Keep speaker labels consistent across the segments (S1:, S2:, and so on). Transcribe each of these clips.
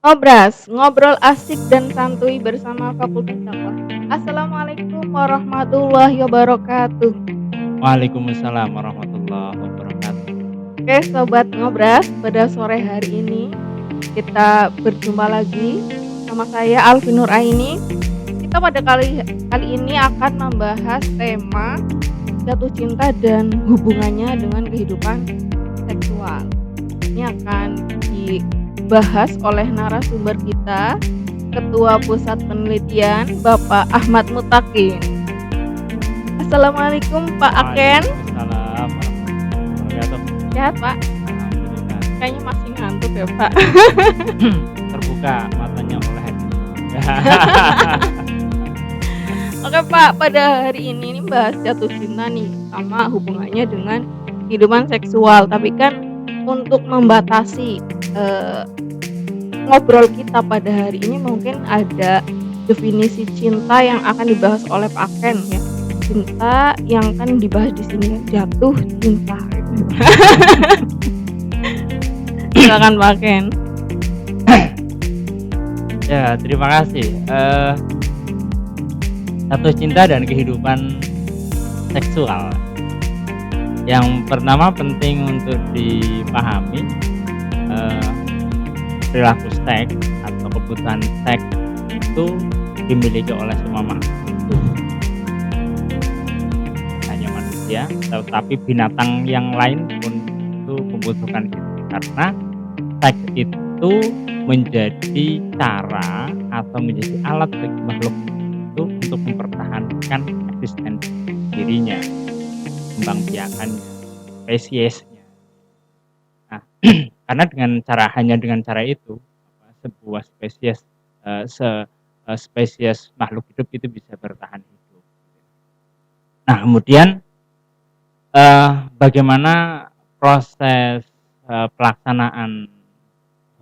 S1: Ngobras, ngobrol asik dan santuy bersama Fakultas Dakwah. Assalamualaikum warahmatullahi wabarakatuh.
S2: Waalaikumsalam warahmatullahi wabarakatuh.
S1: Oke sobat Ngobras, pada sore hari ini kita berjumpa lagi sama saya Alfi Nuraini. Kita pada kali ini akan membahas tema jatuh cinta dan hubungannya dengan kehidupan seksual. Ini akan dibahas oleh narasumber kita, Ketua Pusat Penelitian Bapak Ahmad Mutakin. Assalamualaikum Pak Aken.
S2: Waalaikumsalam warahmatullahi wabarakatuh.
S1: Sehat Pak?
S2: Alhamdulillah.
S1: Kayaknya masih ngantuk ya Pak.
S2: Terbuka matanya oleh
S1: Oke Pak, pada hari ini bahas jatuh cinta nih sama hubungannya dengan kehidupan seksual. Tapi kan untuk membatasi ngobrol kita pada hari ini mungkin ada definisi cinta yang akan dibahas oleh Pak Ken ya. Cinta yang akan dibahas di sini jatuh cinta. Silakan Pak Ken.
S2: Ya, terima kasih. Jatuh cinta dan kehidupan seksual. Yang pertama penting untuk dipahami perilaku seks atau kebutuhan seks itu dimiliki oleh semua makhluk, hanya manusia, tetapi binatang yang lain pun itu membutuhkan itu. Karena seks itu menjadi cara atau menjadi alat bagi makhluk itu untuk mempertahankan eksistensi dirinya, kembangbiakannya, spesiesnya. Nah, karena hanya dengan cara itu sebuah spesies spesies makhluk hidup itu bisa bertahan hidup. Nah, kemudian bagaimana proses pelaksanaan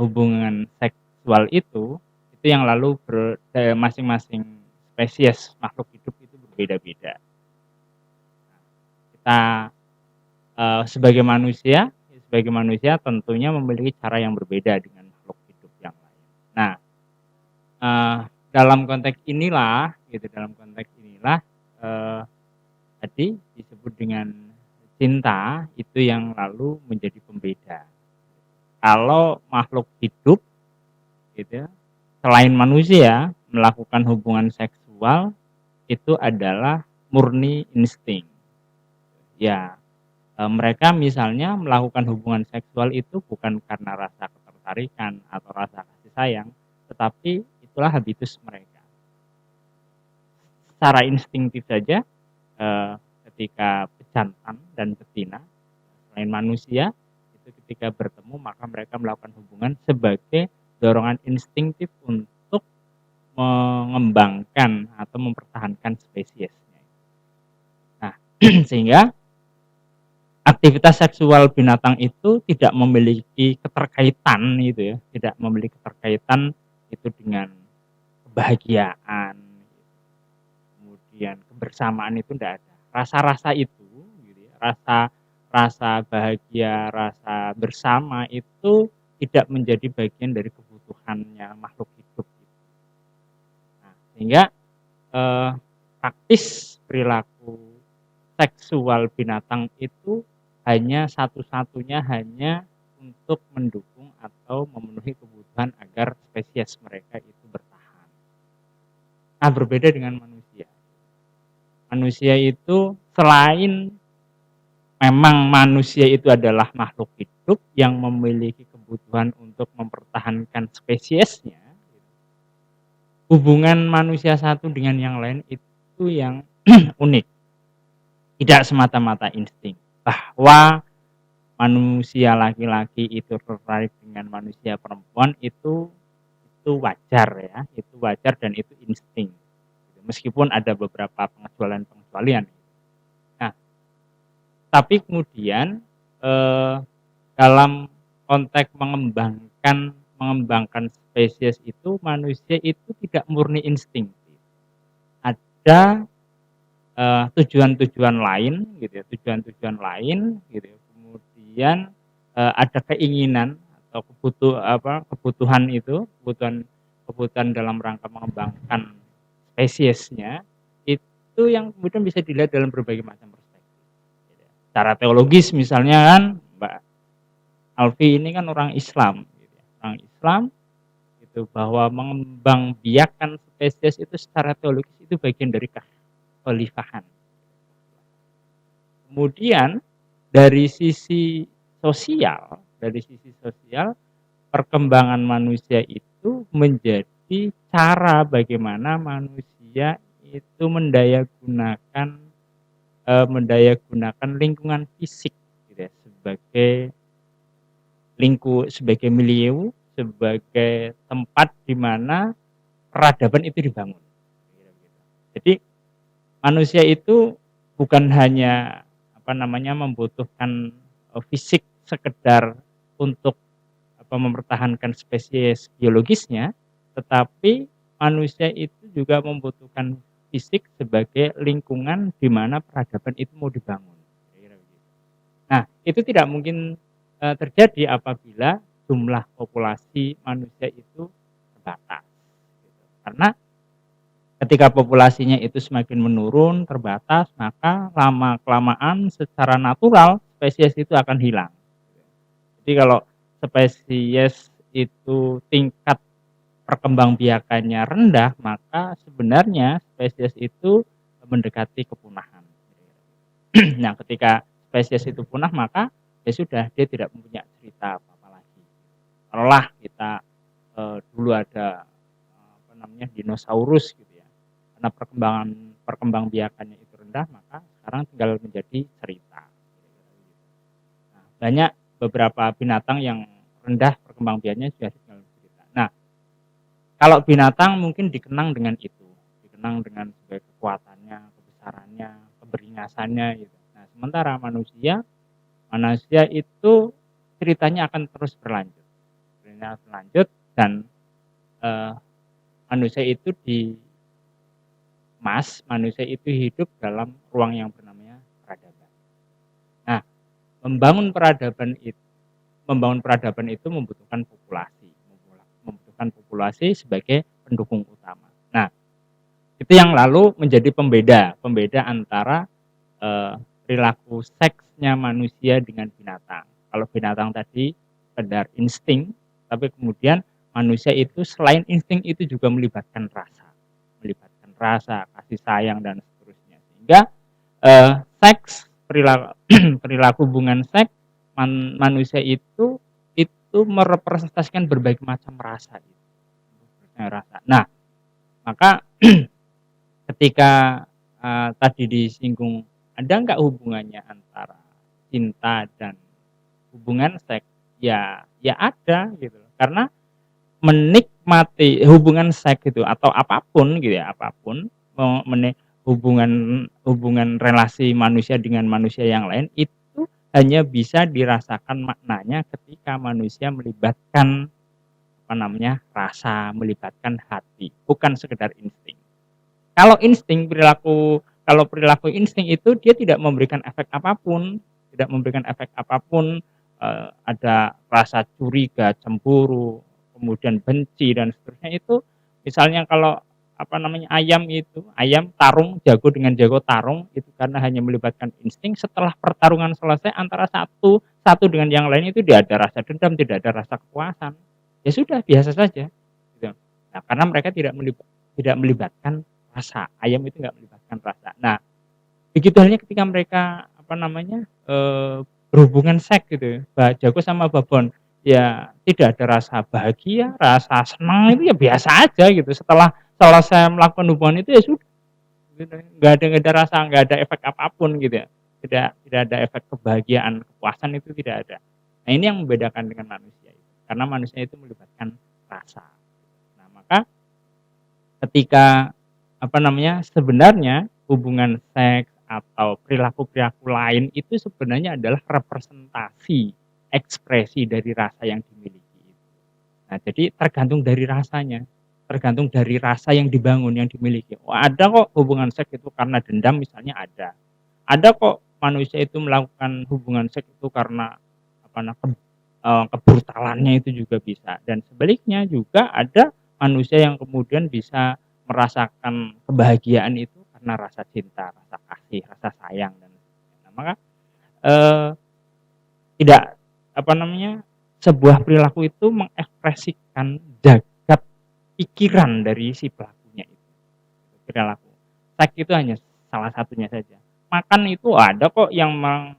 S2: hubungan seksual itu yang lalu masing-masing spesies makhluk hidup itu berbeda-beda. Kita sebagai manusia tentunya memiliki cara yang berbeda dengan makhluk hidup yang lain. Nah, dalam konteks inilah tadi disebut dengan cinta itu yang lalu menjadi pembeda. Kalau makhluk hidup gitu ya, selain manusia melakukan hubungan seksual itu adalah murni insting. Ya, mereka misalnya melakukan hubungan seksual itu bukan karena rasa ketertarikan atau rasa kasih sayang, tetapi itulah habitus mereka. Secara instingtif saja ketika pejantan dan betina selain manusia itu ketika bertemu maka mereka melakukan hubungan sebagai dorongan instingtif untuk mengembangkan atau mempertahankan spesiesnya. Nah, sehingga aktivitas seksual binatang itu tidak memiliki keterkaitan tidak memiliki keterkaitan itu dengan kebahagiaan, kemudian kebersamaan itu tidak ada. Rasa-rasa itu rasa bahagia, rasa bersama itu tidak menjadi bagian dari kebutuhannya makhluk hidup. Nah, sehingga praktis perilaku seksual binatang itu satu-satunya hanya untuk mendukung atau memenuhi kebutuhan agar spesies mereka itu bertahan. Nah, berbeda dengan manusia. Manusia itu selain memang manusia itu adalah makhluk hidup yang memiliki kebutuhan untuk mempertahankan spesiesnya, hubungan manusia satu dengan yang lain itu yang unik. Tidak semata-mata insting. Bahwa manusia laki-laki itu tertarik dengan manusia perempuan itu wajar ya, itu wajar dan itu insting. Meskipun ada beberapa pengecualian. Nah, tapi kemudian dalam konteks mengembangkan spesies itu manusia itu tidak murni insting. Ada tujuan-tujuan lain gitu ya, Kemudian ada keinginan atau kebutuhan itu, kebutuhan dalam rangka mengembangkan spesiesnya, itu yang kemudian bisa dilihat dalam berbagai macam perspektif, gitu ya. Secara teologis misalnya kan, Mbak Alfi ini kan orang Islam, gitu ya, orang Islam itu bahwa mengembangbiakan spesies itu secara teologis itu bagian dari kekhalifahan. Kemudian dari sisi sosial perkembangan manusia itu menjadi cara bagaimana manusia itu mendayagunakan lingkungan fisik, gitu ya, sebagai milieu, sebagai tempat di mana peradaban itu dibangun. Jadi manusia itu bukan hanya membutuhkan fisik sekedar untuk mempertahankan spesies biologisnya, tetapi manusia itu juga membutuhkan fisik sebagai lingkungan di mana peradaban itu mau dibangun. Nah, itu tidak mungkin terjadi apabila jumlah populasi manusia itu terbatas. Karena ketika populasinya itu semakin menurun, terbatas, maka lama-kelamaan secara natural spesies itu akan hilang. Jadi kalau spesies itu tingkat perkembangbiakannya rendah, maka sebenarnya spesies itu mendekati kepunahan. Nah, ketika spesies itu punah, maka ya sudah, dia tidak punya cerita apa-apa lagi. Taruhlah kita dulu ada dinosaurus gitu ya. Karena perkembangbiakannya itu rendah, maka sekarang tinggal menjadi cerita. Nah, banyak beberapa binatang yang rendah perkembangbiakannya sudah tinggal cerita. Nah, kalau binatang mungkin dikenang dengan itu, dikenang dengan sebagai kekuatannya, kebesarannya, keberingasannya gitu. Nah, sementara manusia itu ceritanya akan terus berlanjut. Dan manusia itu manusia itu hidup dalam ruang yang bernamanya peradaban. Nah, membangun peradaban itu membutuhkan populasi sebagai pendukung utama. Nah, itu yang lalu menjadi pembeda antara perilaku seksnya manusia dengan binatang. Kalau binatang tadi sekedar insting, tapi kemudian manusia itu selain insting itu juga melibatkan rasa, kasih sayang dan seterusnya. Sehingga perilaku hubungan seks manusia itu merepresentasikan berbagai macam rasa. Nah, maka ketika tadi disinggung, ada nggak hubungannya antara cinta dan hubungan seks? Ya ada gitu. Karena menikmati hubungan seks itu atau apapun gitu ya, hubungan relasi manusia dengan manusia yang lain itu hanya bisa dirasakan maknanya ketika manusia melibatkan rasa, melibatkan hati, bukan sekedar insting. Kalau perilaku insting itu dia tidak memberikan efek apapun, ada rasa curiga, cemburu, kemudian benci dan seterusnya itu. Misalnya kalau ayam tarung jago dengan jago tarung itu karena hanya melibatkan insting, setelah pertarungan selesai antara satu dengan yang lain itu tidak ada rasa dendam, tidak ada rasa kepuasan. Ya sudah, biasa saja gitu. Nah, karena mereka tidak melibatkan rasa. Ayam itu nggak melibatkan rasa. Nah, begitu halnya ketika mereka berhubungan seks gitu, jago sama babon, ya tidak ada rasa bahagia, rasa senang, itu ya biasa aja gitu. Setelah selesai melakukan hubungan itu ya sudah, nggak ada rasa, nggak ada efek apapun gitu ya. Tidak ada efek kebahagiaan, kepuasan, itu tidak ada. Nah, ini yang membedakan dengan manusia itu, karena manusia itu melibatkan rasa. Nah, maka ketika sebenarnya hubungan seks atau perilaku-perilaku lain itu sebenarnya adalah representasi, ekspresi dari rasa yang dimiliki. Nah, jadi tergantung dari rasanya, tergantung dari rasa yang dibangun, yang dimiliki. Oh, ada kok hubungan seks itu karena dendam misalnya, ada kok manusia itu melakukan hubungan seks itu karena kebrutalannya itu juga bisa, dan sebaliknya juga ada manusia yang kemudian bisa merasakan kebahagiaan itu karena rasa cinta, rasa kasih, rasa sayang dan sebagainya. Nah, maka, eee, tidak apa namanya, sebuah perilaku itu mengekspresikan jagat pikiran dari si pelakunya itu, perilaku. Seks itu hanya salah satunya saja. Makan itu ada kok yang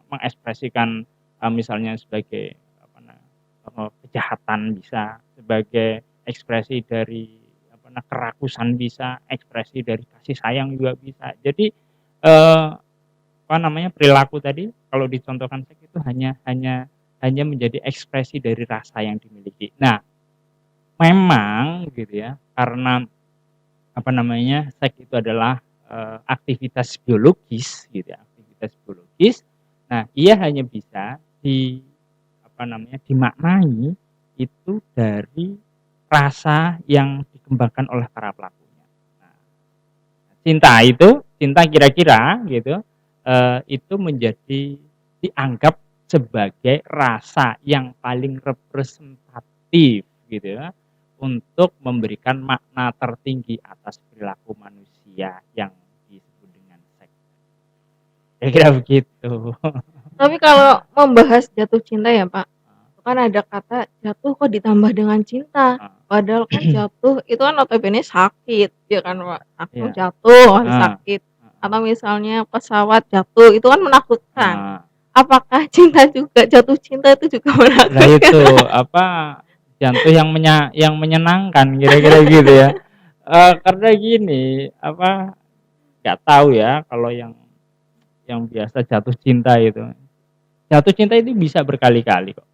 S2: mengekspresikan, misalnya sebagai kejahatan bisa, sebagai ekspresi dari kerakusan bisa, ekspresi dari kasih sayang juga bisa. Jadi, perilaku tadi kalau dicontohkan seks itu hanya menjadi ekspresi dari rasa yang dimiliki. Nah, memang gitu ya, karena seks itu adalah, aktivitas biologis gitu ya, aktivitas biologis. Nah, ia hanya bisa dimaknai itu dari rasa yang dikembangkan oleh para pelakunya. Nah, cinta kira-kira gitu, itu menjadi dianggap sebagai rasa yang paling representatif gitu ya, untuk memberikan makna tertinggi atas perilaku manusia yang disebut dengan seks. Kira-kira begitu.
S1: Tapi kalau membahas jatuh cinta ya, Pak, itu kan ada kata jatuh kok ditambah dengan cinta. Padahal kan jatuh itu kan notabene sakit, ya kan, Pak? Aku
S2: Iya,
S1: jatuh kan
S2: heeh,
S1: sakit.
S2: heeh,
S1: Atau misalnya pesawat jatuh itu kan menakutkan.
S2: heeh.
S1: Apakah cinta juga jatuh cinta itu juga
S2: Lah
S1: menakutkan?
S2: itu, jantung yang menyenangkan kira-kira gitu ya. Karena gini, nggak tahu ya kalau yang biasa jatuh cinta itu. Jatuh cinta itu bisa berkali-kali kok,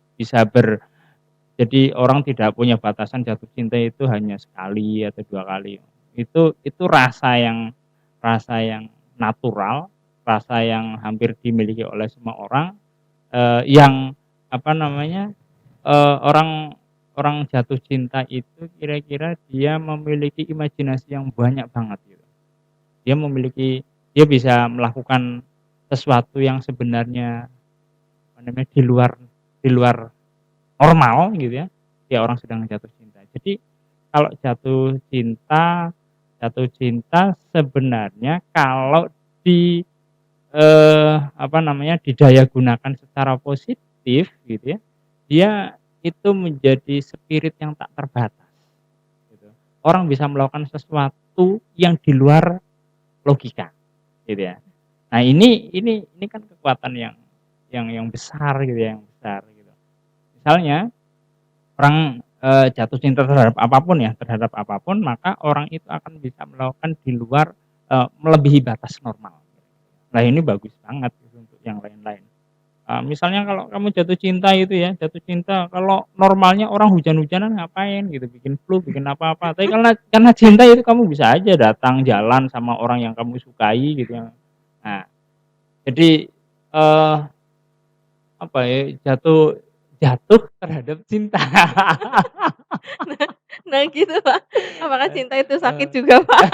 S2: jadi orang tidak punya batasan jatuh cinta itu hanya sekali atau 2 kali. Itu rasa yang natural, rasa yang hampir dimiliki oleh semua orang, yang apa namanya, orang orang jatuh cinta itu kira-kira dia memiliki imajinasi yang banyak banget gitu. Dia bisa melakukan sesuatu yang sebenarnya di luar normal gitu ya, orang sedang jatuh cinta. Jadi kalau jatuh cinta sebenarnya kalau didaya gunakan secara positif gitu ya, dia itu menjadi spirit yang tak terbatas gitu. Orang bisa melakukan sesuatu yang di luar logika gitu ya. Nah, ini kan kekuatan yang besar gitu ya, yang besar gitu. Misalnya orang, jatuh cinta terhadap apapun, maka orang itu akan bisa melakukan di luar, melebihi batas normal. Nah, ini bagus banget gitu untuk yang lain-lain. Misalnya kalau kamu jatuh cinta kalau normalnya orang hujan-hujanan ngapain gitu, bikin flu, bikin apa-apa, tapi karena cinta itu kamu bisa aja datang jalan sama orang yang kamu sukai gitu ya. Nah, jadi, jatuh jatuh terhadap cinta.
S1: Nah gitu, Pak. Apakah
S2: Eh
S1: cinta itu sakit
S2: eee,
S1: juga, Pak?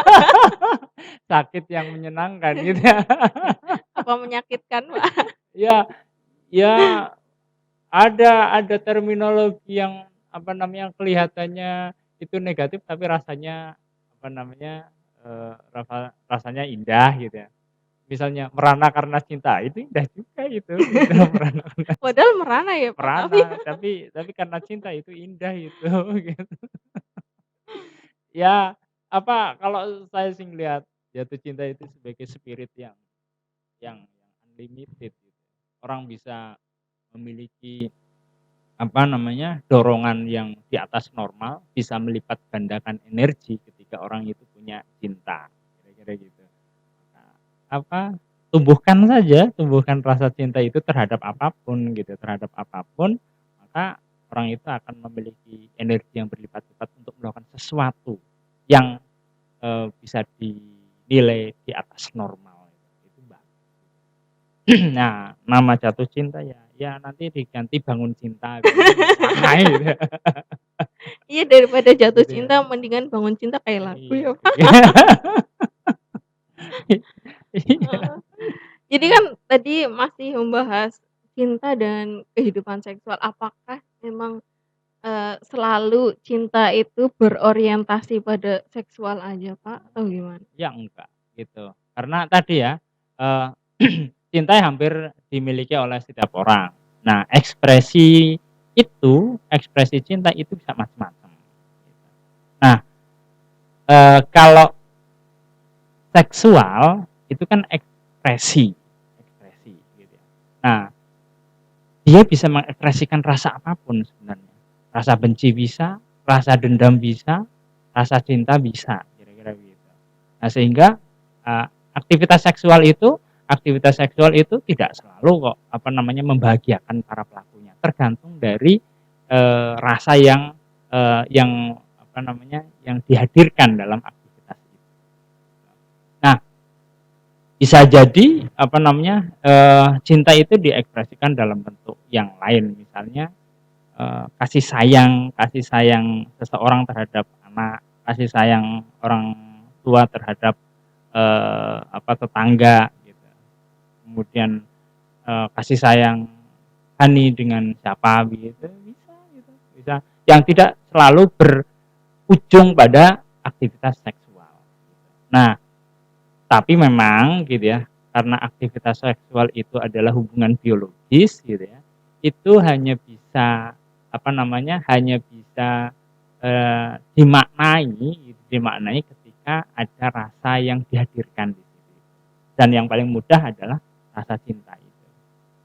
S2: sakit yang menyenangkan gitu ya.
S1: Apa menyakitkan, Pak?
S2: Ya ya ada terminologi yang kelihatannya itu negatif tapi rasanya apa namanya, rasanya indah gitu ya. Misalnya merana karena cinta itu indah juga itu gitu, merana karena
S1: Padahal merana ya, Pak, tapi
S2: merana, tapi karena cinta itu indah itu gitu. Ya, kalau saya sih ngelihat jatuh cinta itu sebagai spirit yang unlimited gitu. Orang bisa memiliki, dorongan yang di atas normal, bisa melipat gandakan energi ketika orang itu punya cinta, kira-kira gitu. Nah, tumbuhkan rasa cinta itu terhadap apapun gitu, terhadap apapun, maka orang itu akan memiliki energi yang berlipat-lipat untuk melakukan sesuatu yang bisa dinilai di atas normal, itu bagus. Nah, nama jatuh cinta ya nanti diganti bangun cinta gitu ya, sama gitu.
S1: iya daripada jatuh
S2: Gitu ya.
S1: cinta mendingan bangun cinta kayak lagu
S2: Iya.
S1: ya, Pak.
S2: Iya.
S1: Heeh. Jadi kan tadi masih membahas cinta dan kehidupan seksual. Apakah memang, selalu cinta itu berorientasi pada seksual aja, Pak, atau gimana?
S2: Ya enggak, gitu. Karena tadi ya, eee, cinta hampir dimiliki oleh setiap orang. Nah, ekspresi cinta itu bisa macam-macam, gitu. Nah, kalau seksual itu kan ekspresi gitu ya. Nah, dia bisa mengekspresikan rasa apapun sebenarnya. Rasa benci bisa, rasa dendam bisa, rasa cinta bisa, kira-kira begitu. Nah, sehingga, eee, aktivitas seksual itu tidak selalu kok, membahagiakan para pelakunya. Tergantung dari, rasa yang dihadirkan dalam aktivitas itu. Nah, bisa jadi, cinta itu diekspresikan dalam bentuk yang lain, misalnya, kasih sayang seseorang terhadap anak, kasih sayang orang tua terhadap, tetangga gitu. Kemudian, kasih sayang hani dengan siapa begitu, bisa gitu, bisa. Yang tidak selalu berujung pada aktivitas seksual. Nah, tapi memang gitu ya, karena aktivitas seksual itu adalah hubungan biologis gitu ya, itu hanya bisa, dimaknai ketika ada rasa yang dihadirkan di situ. Dan yang paling mudah adalah rasa cinta itu.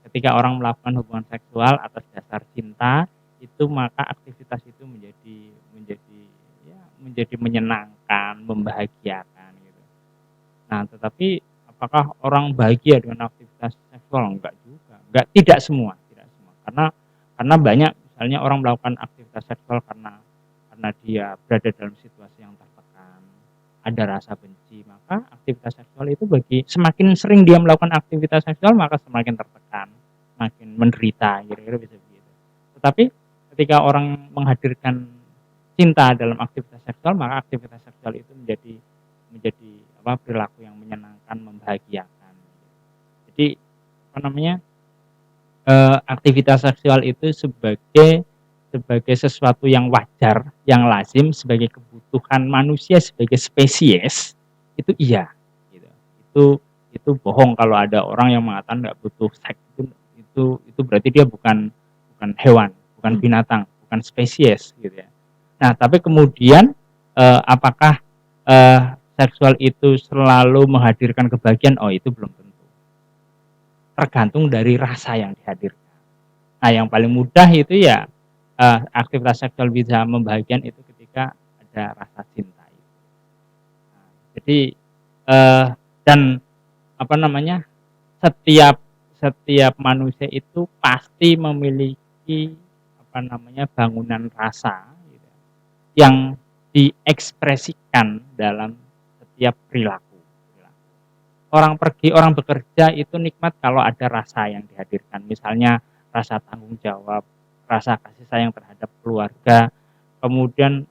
S2: Ketika orang melakukan hubungan seksual atas dasar cinta, itu maka aktivitas itu menjadi menjadi menyenangkan, membahagiakan gitu. Nah, tetapi apakah orang bahagia dengan aktivitas seksual? Enggak juga, tidak semua, tidak semua. Karena banyak misalnya orang melakukan aktivitas seksual karena dia berada dalam situasi yang tertekan, ada rasa benci, maka aktivitas seksual itu semakin sering dia melakukan aktivitas seksual maka semakin tertekan, semakin menderita, kira-kira bisa begitu. Tetapi ketika orang menghadirkan cinta dalam aktivitas seksual, maka aktivitas seksual itu menjadi menjadi perilaku yang menyenangkan, membahagiakan. Jadi apa namanya, aktivitas seksual itu sebagai sebagai sesuatu yang wajar, yang lazim, sebagai kebutuhan manusia sebagai spesies, itu iya, gitu. Itu itu bohong kalau ada orang yang mengatakan nggak butuh seks, itu berarti dia bukan bukan hewan, bukan
S1: Mmm.
S2: binatang, bukan spesies, gitu ya. Nah, tapi kemudian, apakah, seksual itu selalu menghadirkan kebahagiaan? Oh, itu belum tentu. Tergantung dari rasa yang dihadirkan. Nah, yang paling mudah itu ya, aktivitas seksual bisa membahagiakan itu ketika ada rasa cinta itu. Nah, jadi, dan apa namanya, setiap setiap manusia itu pasti memiliki bangunan rasa gitu ya, yang diekspresikan dalam setiap perilaku. Orang bekerja itu nikmat kalau ada rasa yang dihadirkan, misalnya rasa tanggung jawab, rasa kasih sayang terhadap keluarga, kemudian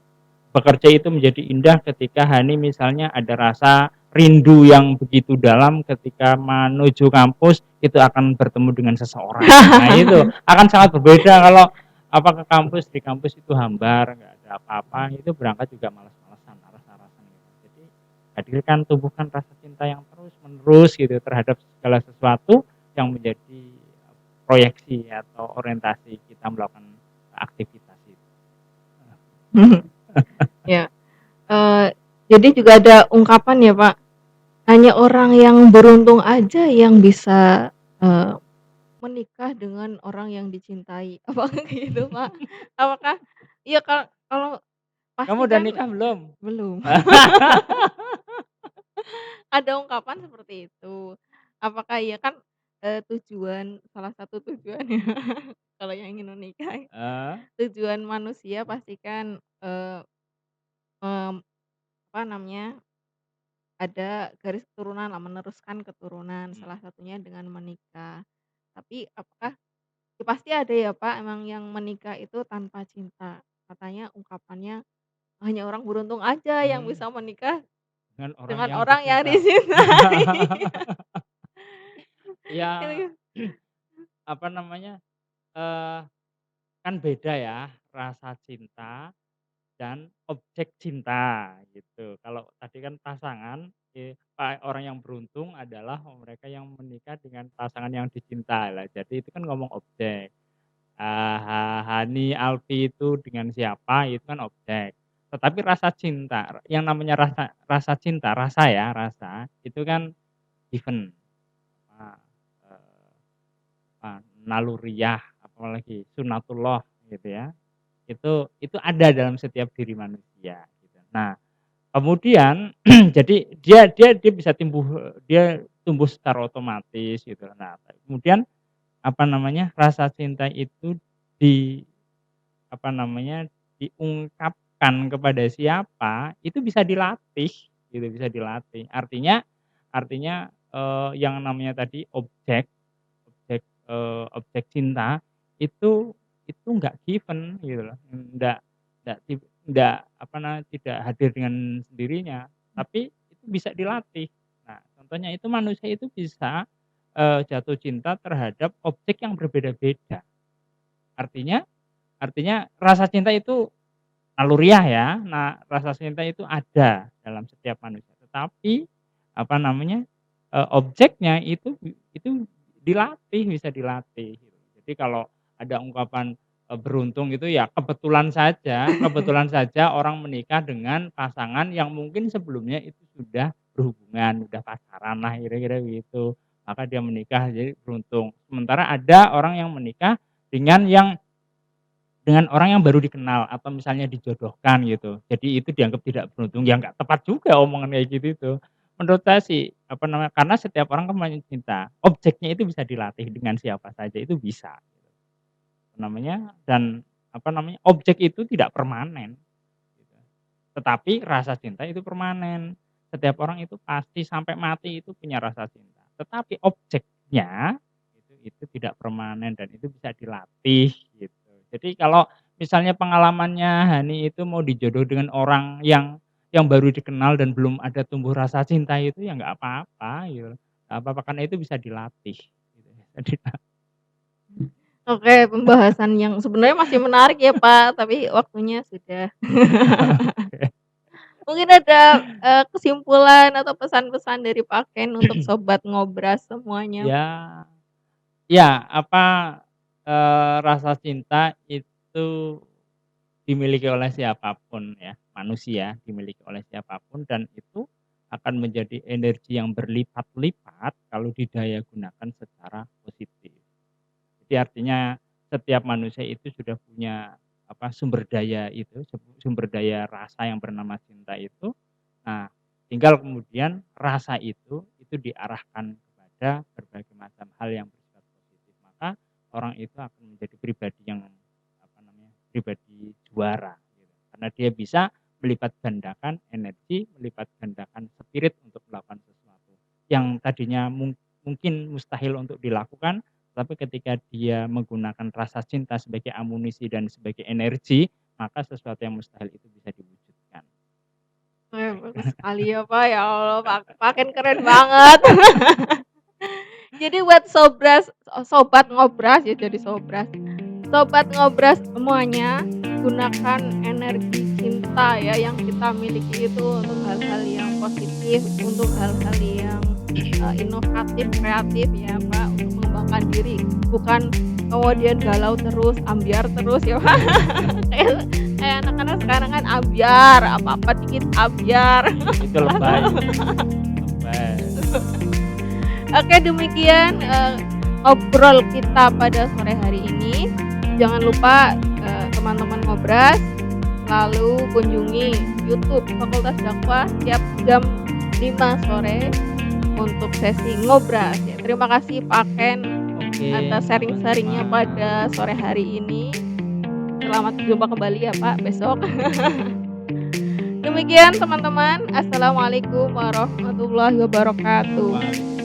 S2: bekerja itu menjadi indah ketika misalnya ada rasa rindu yang begitu dalam ketika menuju kampus, itu akan bertemu dengan seseorang. Nah, itu akan sangat berbeda kalau ke kampus, di kampus itu hambar, nggak ada apa-apa, itu berangkat juga malas-malasan, alasan-alasan gitu. Jadi hadirkan, tumbuhkan rasa cinta yang terus-menerus gitu terhadap segala sesuatu yang menjadi proyeksi atau orientasi kita melakukan aktivitas itu.
S1: Ya, eee, jadi juga ada ungkapan ya, Pak, hanya orang yang beruntung aja yang bisa, menikah dengan orang yang dicintai. Apakah gitu, Pak? Apakah iya, kalau
S2: Kamu
S1: pasti
S2: udah
S1: kan
S2: nikah belum?
S1: belum. Ada ungkapan seperti itu. Apakah iya kan, salah satu tujuannya kalau yang ingin menikah,
S2: Heeh,
S1: tujuan manusia pasti kan, mmm, apa namanya, ada garis keturunan lah, meneruskan keturunan,
S2: mhm,
S1: salah satunya dengan menikah. Tapi apakah ya pasti ada ya, Pak, emang yang menikah itu tanpa cinta. Katanya ungkapannya, hanya orang beruntung aja yang
S2: mhm,
S1: bisa menikah
S2: dengan orang
S1: dengan
S2: yang
S1: orang yang
S2: dicinta.
S1: dicintai.
S2: Ya,
S1: Gitu.
S2: apa namanya, eee, kan beda ya rasa cinta dan objek cinta gitu. Kalau tadi kan pasangan, orang yang beruntung adalah mereka yang menikah dengan pasangan yang dicinta lah. Jadi itu kan ngomong objek. Hani, Alfi itu dengan siapa itu kan objek. Tetapi rasa cinta, yang namanya rasa rasa cinta, rasa ya, rasa itu kan given, apa, naluriah, apalagi sunatullah gitu ya. Itu ada dalam setiap diri manusia gitu. Nah, kemudian jadi dia bisa dia tumbuh secara otomatis gitu. Nah, kemudian apa namanya, rasa cinta itu di apa namanya, diungkapkan kepada siapa, itu bisa dilatih gitu, bisa dilatih. Artinya, yang namanya tadi objek, objek cinta itu nggak given gitu loh, nggak apa namanya, tidak hadir dengan sendirinya, tapi itu bisa dilatih. Nah, contohnya itu manusia itu bisa, jatuh cinta terhadap objek yang berbeda-beda. Artinya artinya rasa cinta itu naluriah ya, nah rasa cinta itu ada dalam setiap manusia, tetapi apa namanya, objeknya itu dilatih, bisa dilatih gitu. Jadi kalau ada ungkapan, beruntung itu ya kebetulan saja orang menikah dengan pasangan yang mungkin sebelumnya itu sudah berhubungan, udah pacaran lah kira-kira begitu, maka dia menikah jadi beruntung. Sementara ada orang yang menikah dengan orang yang baru dikenal atau misalnya dijodohkan gitu. Jadi itu dianggap tidak beruntung, ya nggak tepat juga omongan kayak gitu itu. Menurut saya sih, apa namanya, karena setiap orang kan punya cinta, objeknya itu bisa dilatih dengan siapa saja itu bisa, apa namanya, dan apa namanya, objek itu tidak permanen gitu. Tetapi rasa cinta itu permanen. Setiap orang itu pasti sampai mati itu punya rasa cinta. Tetapi objeknya itu tidak permanen dan itu bisa dilatih gitu. Jadi kalau misalnya pengalamannya Hani itu mau dijodoh dengan orang yang baru dikenal dan belum ada tumbuh rasa cinta itu ya nggak apa-apa gitu, nggak apa-apa karena itu bisa dilatih gitu ya. Jadi
S1: Oke, pembahasan yang sebenarnya masih menarik ya, Pak, tapi waktunya sudah. Mungkin ada, kesimpulan atau pesan-pesan dari Pak Ken untuk sobat ngobras semuanya?
S2: ya ya apa, rasa cinta itu dimiliki oleh siapapun ya, manusia dimiliki oleh siapapun dan itu akan menjadi energi yang berlipat-lipat kalau didaya gunakan secara positif. Jadi artinya setiap manusia itu sudah punya apa, sumber daya itu, sumber daya rasa yang bernama cinta itu. Nah, tinggal kemudian rasa itu diarahkan kepada berbagai macam hal yang bersifat positif. Maka orang itu akan menjadi pribadi yang apa namanya, pribadi juara gitu. Karena dia bisa melipat gandakan energi, melipat gandakan spirit untuk melakukan sesuatu yang tadinya mungkin mustahil untuk dilakukan, tapi ketika dia menggunakan rasa cinta sebagai amunisi dan sebagai energi, maka sesuatu yang mustahil itu bisa diwujudkan.
S1: Bagus sekali ya, Pak, ya Allah, Pak Ken keren banget. Jadi buat sobat ngobras ya jadi sobras. Sobat ngobras semuanya, gunakan energi cinta ya yang kita miliki itu untuk hal-hal yang positif, untuk hal-hal yang, inovatif, kreatif ya, Pak, untuk mengembangkan diri. Bukan kemudian galau terus, ambiar terus ya, Pak. Kayak kayak anak-anak sekarang kan ambiar, apa-apa dikit ambiar.
S2: Itu lebay, lebay.
S1: Oke demikian, ngobrol kita pada sore hari ini. Jangan lupa, teman-teman ngobras selalu kunjungi YouTube Fakultas Dakwah tiap jam 5 sore untuk sesi ngobras ya. Terima kasih Pak Ken
S2: Oke,
S1: atas sharing-sharing-nya
S2: sama-sama.
S1: pada sore hari ini. Selamat jumpa kembali ya Pak besok. Demikian teman-teman, assalamualaikum warahmatullahi wabarakatuh.
S2: Waalaikumsalam.